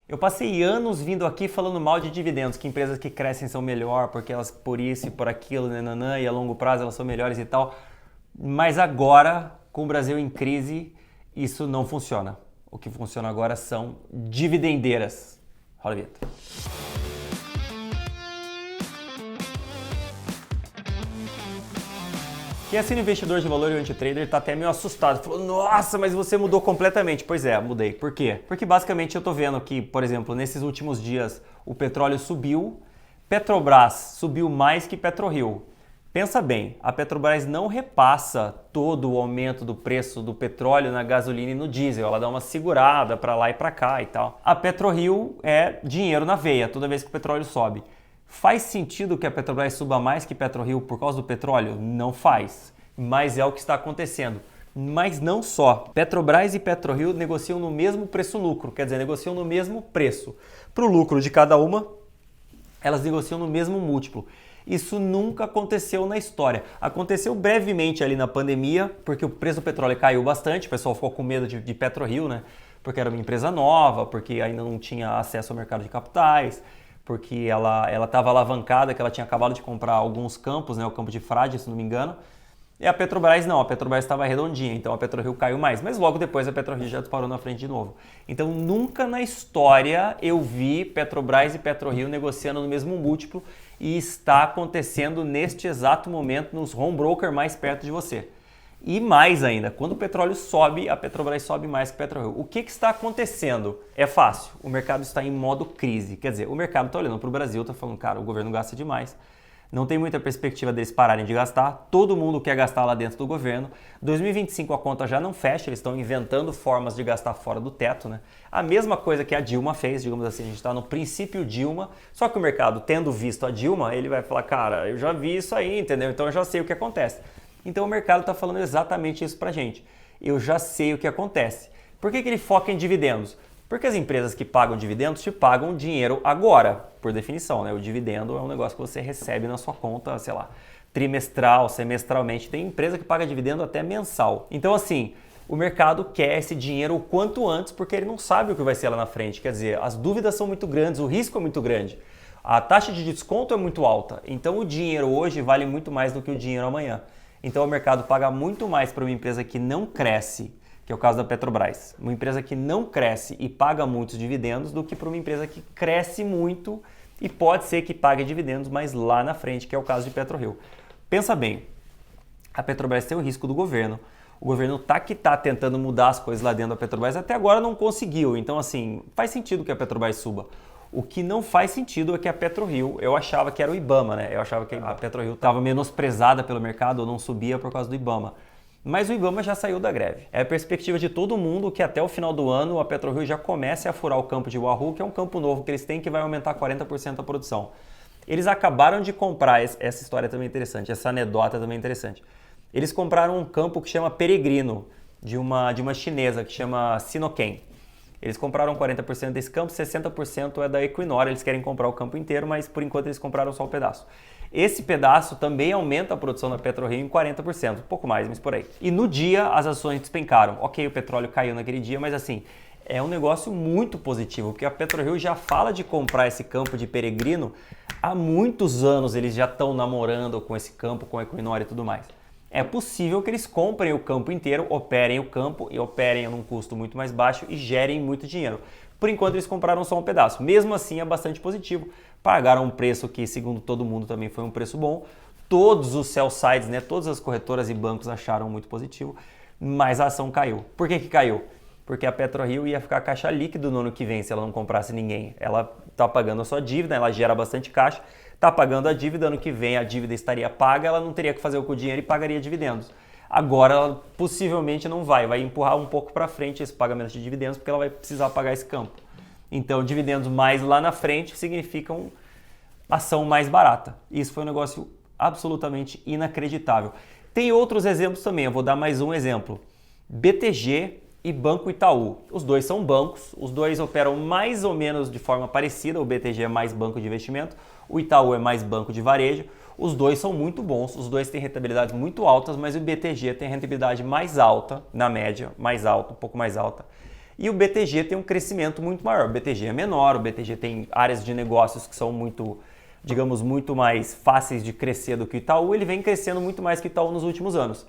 Eu passei anos vindo aqui falando mal de dividendos, que empresas que crescem são melhor, porque elas por isso e por aquilo, nananã, e a longo prazo elas são melhores e tal. Mas agora, com o Brasil em crise, isso não funciona. O que funciona agora são dividendeiras. Rola a vinheta. Quem assina Investidor de Valor e o Antitrader está até meio assustado. Falou, nossa, mas você mudou completamente. Pois é, mudei. Por quê? Porque basicamente eu estou vendo que, por exemplo, nesses últimos dias o petróleo subiu, Petrobras subiu mais que PetroRio. Pensa bem, a Petrobras não repassa todo o aumento do preço do petróleo na gasolina e no diesel. Ela dá uma segurada para lá e para cá e tal. A PetroRio é dinheiro na veia toda vez que o petróleo sobe. Faz sentido que a Petrobras suba mais que PetroRio por causa do petróleo? Não faz, mas é o que está acontecendo. Mas não só. Petrobras e PetroRio negociam no mesmo preço-lucro, quer dizer, negociam no mesmo preço. Para o lucro de cada uma, elas negociam no mesmo múltiplo. Isso nunca aconteceu na história. Aconteceu brevemente ali na pandemia, porque o preço do petróleo caiu bastante, o pessoal ficou com medo de PetroRio, né? Porque era uma empresa nova, porque ainda não tinha acesso ao mercado de capitais, porque ela estava alavancada, que ela tinha acabado de comprar alguns campos, né, o campo de Frade, se não me engano. E a Petrobras não, a Petrobras estava redondinha, então a PetroRio caiu mais. Mas logo depois a PetroRio já disparou na frente de novo. Então nunca na história eu vi Petrobras e PetroRio negociando no mesmo múltiplo e está acontecendo neste exato momento nos home broker mais perto de você. E mais ainda, quando o petróleo sobe, a Petrobras sobe mais que o PetroRio. O que está acontecendo? É fácil, o mercado está em modo crise. Quer dizer, o mercado está olhando para o Brasil, está falando, cara, o governo gasta demais. Não tem muita perspectiva deles pararem de gastar, todo mundo quer gastar lá dentro do governo. 2025 a conta já não fecha, eles estão inventando formas de gastar fora do teto, né? A mesma coisa que a Dilma fez, digamos assim, a gente está no princípio Dilma, só que o mercado, tendo visto a Dilma, ele vai falar, cara, eu já vi isso aí, entendeu? Então eu já sei o que acontece. Então o mercado está falando exatamente isso pra gente. Eu já sei o que acontece. Por que ele foca em dividendos? Porque as empresas que pagam dividendos te pagam dinheiro agora, por definição, né? O dividendo é um negócio que você recebe na sua conta, sei lá, trimestral, semestralmente. Tem empresa que paga dividendo até mensal. Então, assim, o mercado quer esse dinheiro o quanto antes, porque ele não sabe o que vai ser lá na frente. Quer dizer, as dúvidas são muito grandes, o risco é muito grande. A taxa de desconto é muito alta. Então, o dinheiro hoje vale muito mais do que o dinheiro amanhã. Então, o mercado paga muito mais para uma empresa que não cresce, que é o caso da Petrobras. Uma empresa que não cresce e paga muitos dividendos do que para uma empresa que cresce muito e pode ser que pague dividendos, mas lá na frente, que é o caso de PetroRio. Pensa bem, a Petrobras tem o risco do governo. O governo tá tentando mudar as coisas lá dentro da Petrobras, até agora não conseguiu. Então, assim, faz sentido que a Petrobras suba. O que não faz sentido é que a PetroRio, eu achava que era o IBAMA, né? Eu achava que a PetroRio estava menosprezada pelo mercado ou não subia por causa do IBAMA. Mas o IBAMA já saiu da greve. É a perspectiva de todo mundo que até o final do ano a PetroRio já comece a furar o campo de Wahoo, que é um campo novo que eles têm que vai aumentar 40% a produção. Eles acabaram de comprar, essa história também é interessante, essa anedota também é interessante. Eles compraram um campo que chama Peregrino, de uma chinesa que chama Sinochem. Eles compraram 40% desse campo, 60% é da Equinor, eles querem comprar o campo inteiro, mas por enquanto eles compraram só o pedaço. Esse pedaço também aumenta a produção da PetroRio em 40%, um pouco mais, mas por aí. E no dia as ações despencaram. Ok, o petróleo caiu naquele dia, mas assim, é um negócio muito positivo, porque a PetroRio já fala de comprar esse campo de Peregrino há muitos anos, eles já estão namorando com esse campo, com a Equinor e tudo mais. É possível que eles comprem o campo inteiro, operem o campo e operem a um custo muito mais baixo e gerem muito dinheiro. Por enquanto eles compraram só um pedaço. Mesmo assim é bastante positivo. Pagaram um preço que, segundo todo mundo, também foi um preço bom. Todos os sell sides, né, todas as corretoras e bancos acharam muito positivo, mas a ação caiu. Por que caiu? Porque a PetroRio ia ficar caixa líquido no ano que vem se ela não comprasse ninguém. Ela está pagando a sua dívida, ela gera bastante caixa, está pagando a dívida, ano que vem a dívida estaria paga, ela não teria que fazer o com o dinheiro e pagaria dividendos. Agora ela possivelmente não vai empurrar um pouco para frente esse pagamento de dividendos porque ela vai precisar pagar esse campo. Então dividendos mais lá na frente significam ação mais barata. Isso foi um negócio absolutamente inacreditável. Tem outros exemplos também, eu vou dar mais um exemplo. BTG e Banco Itaú. Os dois são bancos, os dois operam mais ou menos de forma parecida, o BTG é mais banco de investimento, o Itaú é mais banco de varejo. Os dois são muito bons, os dois têm rentabilidades muito altas, mas o BTG tem rentabilidade mais alta, na média, mais alta, um pouco mais alta. e o BTG tem um crescimento muito maior. O BTG é menor, o BTG tem áreas de negócios que são muito, digamos, muito mais fáceis de crescer do que o Itaú, ele vem crescendo muito mais que o Itaú nos últimos anos.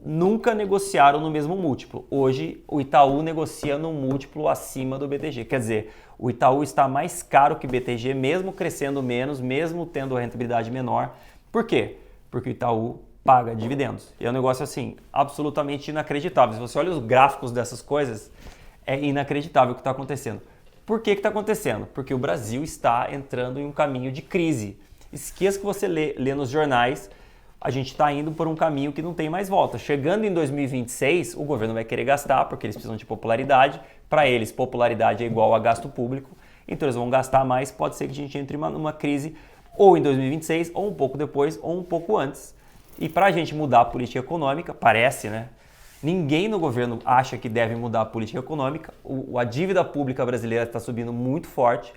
Nunca negociaram no mesmo múltiplo. Hoje, o Itaú negocia num múltiplo acima do BTG. Quer dizer, o Itaú está mais caro que o BTG, mesmo crescendo menos, mesmo tendo a rentabilidade menor. Por quê? Porque o Itaú paga dividendos. E é um negócio assim, absolutamente inacreditável. Se você olha os gráficos dessas coisas, é inacreditável o que está acontecendo. Por que está acontecendo? Porque o Brasil está entrando em um caminho de crise. Esqueça que você lê nos jornais, a gente está indo por um caminho que não tem mais volta. Chegando em 2026, o governo vai querer gastar, porque eles precisam de popularidade. Para eles, popularidade é igual a gasto público, então eles vão gastar mais. Pode ser que a gente entre numa crise ou em 2026, ou um pouco depois, ou um pouco antes. E para a gente mudar a política econômica, parece, né? Ninguém no governo acha que deve mudar a política econômica. A dívida pública brasileira está subindo muito forte.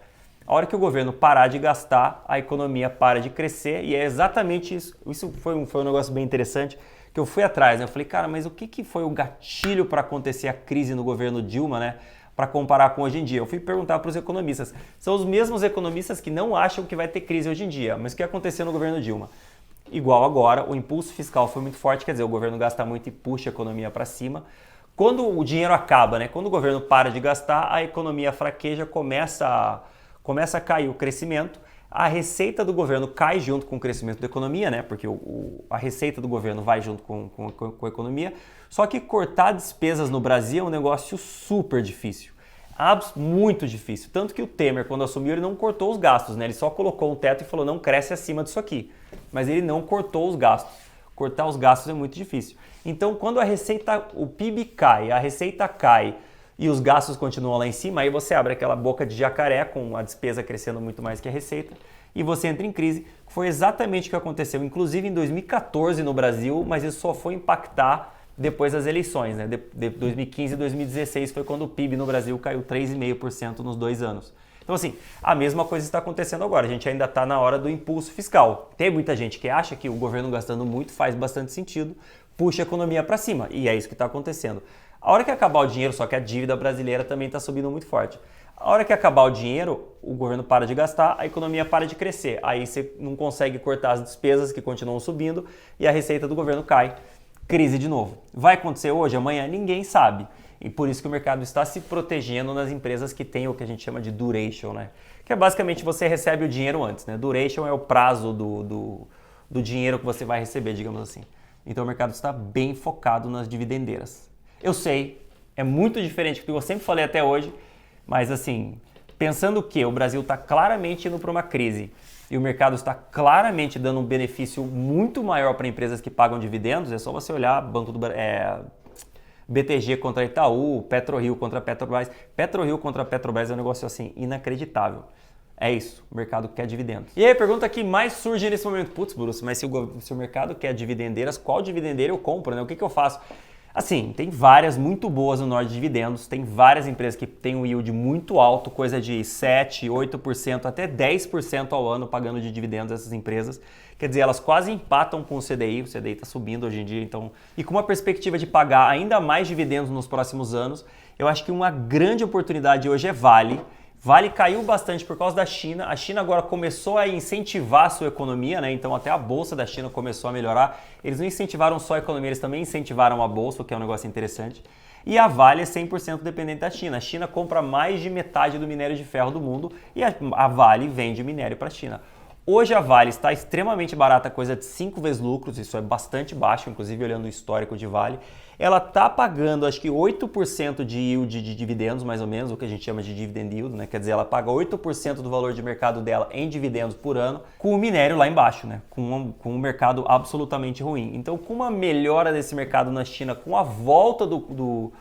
A hora que o governo parar de gastar, a economia para de crescer, e é exatamente isso. Isso foi um negócio bem interessante, que eu fui atrás, né? Eu falei, cara, mas o que foi o gatilho para acontecer a crise no governo Dilma, né? Para comparar com hoje em dia. Eu fui perguntar para os economistas. São os mesmos economistas que não acham que vai ter crise hoje em dia. Mas o que aconteceu no governo Dilma? Igual agora, o impulso fiscal foi muito forte, quer dizer, o governo gasta muito e puxa a economia para cima. Quando o dinheiro acaba, né? Quando o governo para de gastar, a economia fraqueja, começa a cair o crescimento, a receita do governo cai junto com o crescimento da economia, né? Porque a receita do governo vai junto com a economia. Só que cortar despesas no Brasil é um negócio super difícil. Muito difícil. Tanto que o Temer, quando assumiu, ele não cortou os gastos, né? Ele só colocou um teto e falou, não cresce acima disso aqui. Mas ele não cortou os gastos. Cortar os gastos é muito difícil. Então, quando o PIB cai, a receita cai, e os gastos continuam lá em cima, aí você abre aquela boca de jacaré com a despesa crescendo muito mais que a receita e você entra em crise. Foi exatamente o que aconteceu, inclusive em 2014 no Brasil, mas isso só foi impactar depois das eleições, né? De 2015 e 2016 foi quando o PIB no Brasil caiu 3,5% nos 2 anos. Então assim, a mesma coisa está acontecendo agora, a gente ainda está na hora do impulso fiscal. Tem muita gente que acha que o governo gastando muito faz bastante sentido, puxa a economia para cima, e é isso que está acontecendo. A hora que acabar o dinheiro, só que a dívida brasileira também está subindo muito forte. A hora que acabar o dinheiro, o governo para de gastar, a economia para de crescer. Aí você não consegue cortar as despesas que continuam subindo e a receita do governo cai. Crise de novo. Vai acontecer hoje, amanhã? Ninguém sabe. E por isso que o mercado está se protegendo nas empresas que têm o que a gente chama de duration, né? Que é basicamente você recebe o dinheiro antes, né? Duration é o prazo do dinheiro que você vai receber, digamos assim. Então o mercado está bem focado nas dividendeiras. Eu sei, é muito diferente do que eu sempre falei até hoje, mas assim, pensando que o Brasil está claramente indo para uma crise e o mercado está claramente dando um benefício muito maior para empresas que pagam dividendos, é só você olhar BTG contra Itaú, PetroRio contra Petrobras. PetroRio contra Petrobras é um negócio assim inacreditável. É isso, o mercado quer dividendos. E aí a pergunta que mais surge nesse momento, putz, Bruce, mas se o mercado quer dividendeiras, qual dividendeira eu compro, né? O que eu faço? Assim, tem várias muito boas no Norte de dividendos, tem várias empresas que têm um yield muito alto, coisa de 7%, 8%, até 10% ao ano pagando de dividendos essas empresas. Quer dizer, elas quase empatam com o CDI está subindo hoje em dia, então, e com uma perspectiva de pagar ainda mais dividendos nos próximos anos, eu acho que uma grande oportunidade hoje é Vale. Vale caiu bastante por causa da China. A China agora começou a incentivar a sua economia, né? Então até a bolsa da China começou a melhorar. Eles não incentivaram só a economia, eles também incentivaram a bolsa, o que é um negócio interessante. E a Vale é 100% dependente da China. A China compra mais de metade do minério de ferro do mundo e a Vale vende minério para a China. Hoje a Vale está extremamente barata, coisa de 5 vezes lucros, isso é bastante baixo, inclusive olhando o histórico de Vale. Ela está pagando, acho que 8% de yield de dividendos, mais ou menos, o que a gente chama de dividend yield, né? Quer dizer, ela paga 8% do valor de mercado dela em dividendos por ano, com o minério lá embaixo, né? Com um mercado absolutamente ruim. Então, com uma melhora desse mercado na China, com a volta do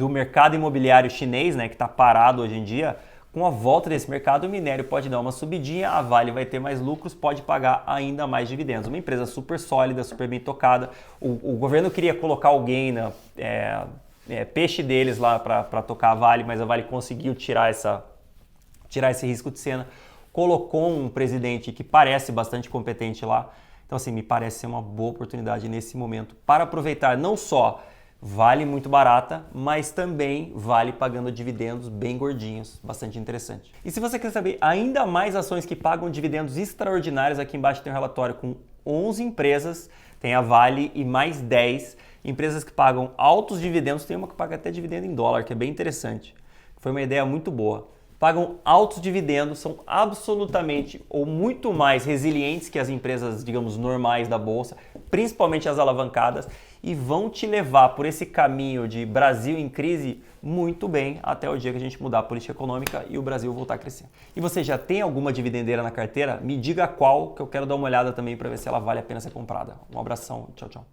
mercado imobiliário chinês, né? Que está parado hoje em dia, com a volta desse mercado, o minério pode dar uma subidinha, a Vale vai ter mais lucros, pode pagar ainda mais dividendos. Uma empresa super sólida, super bem tocada. O governo queria colocar alguém, peixe deles lá para tocar a Vale, mas a Vale conseguiu tirar esse risco de cena. Colocou um presidente que parece bastante competente lá. Então, assim, me parece ser uma boa oportunidade nesse momento para aproveitar não só Vale muito barata, mas também vale pagando dividendos bem gordinhos, bastante interessante. E se você quer saber ainda mais ações que pagam dividendos extraordinários, aqui embaixo tem um relatório com 11 empresas, tem a Vale e mais 10 empresas que pagam altos dividendos, tem uma que paga até dividendo em dólar, que é bem interessante. Foi uma ideia muito boa. Pagam altos dividendos, são absolutamente ou muito mais resilientes que as empresas, digamos, normais da bolsa, principalmente as alavancadas, e vão te levar por esse caminho de Brasil em crise muito bem até o dia que a gente mudar a política econômica e o Brasil voltar a crescer. E você já tem alguma dividendeira na carteira? Me diga qual, que eu quero dar uma olhada também para ver se ela vale a pena ser comprada. Um abração, tchau, tchau.